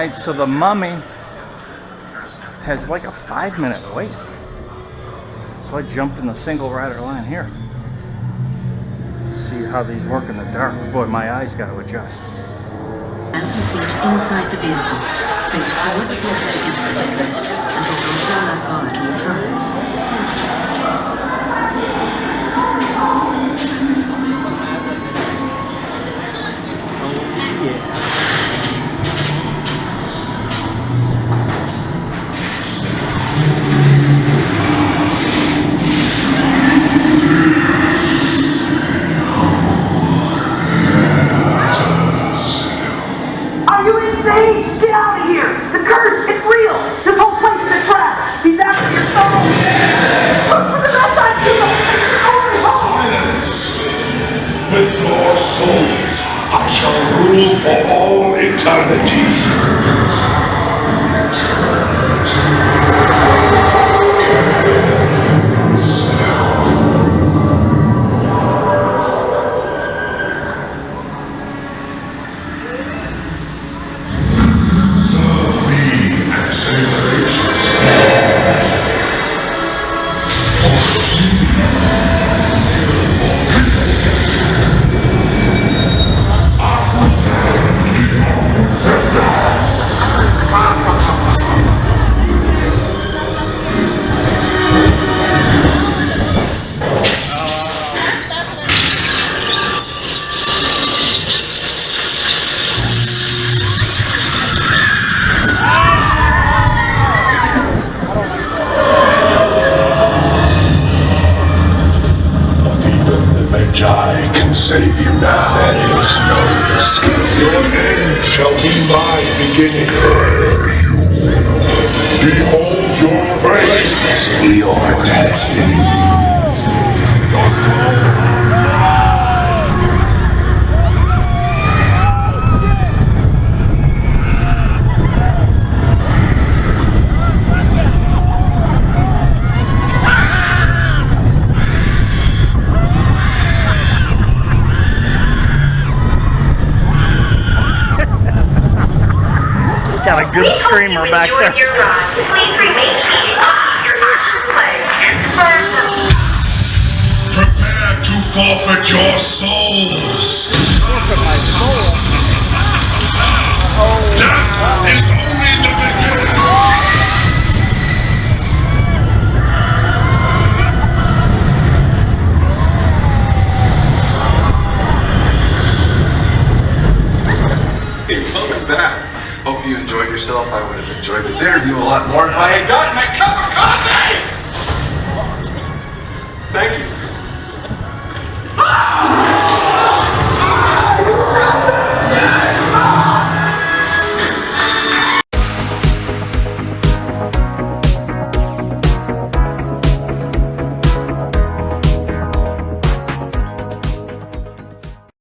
ride, so the Mummy has like a 5-minute wait. So I jumped in the single rider line here. See how these work in the dark. Boy, my eyes got to adjust. Hands and feet inside the vehicle. Face forward with your head against the headrest and hold on to the lap bar at all times. Are you insane? Get out of here! The curse, it's real! This whole place is a trap! He's after your soul! Look for the best I see! It's your only home! With your souls, I shall rule for all eternity. I can save you now. There is no escape. Your end shall be my beginning. Behold your fate. To your destiny. Your soul. Got a good screamer back there. Your ride. Please remain seated until your action plays. Prepare to forfeit your souls. Forfeit my soul. Death is only the beginning. Hey, welcome back. Hope you enjoyed yourself. I would have enjoyed this interview a lot more if I had gotten my cup of coffee! Thank you.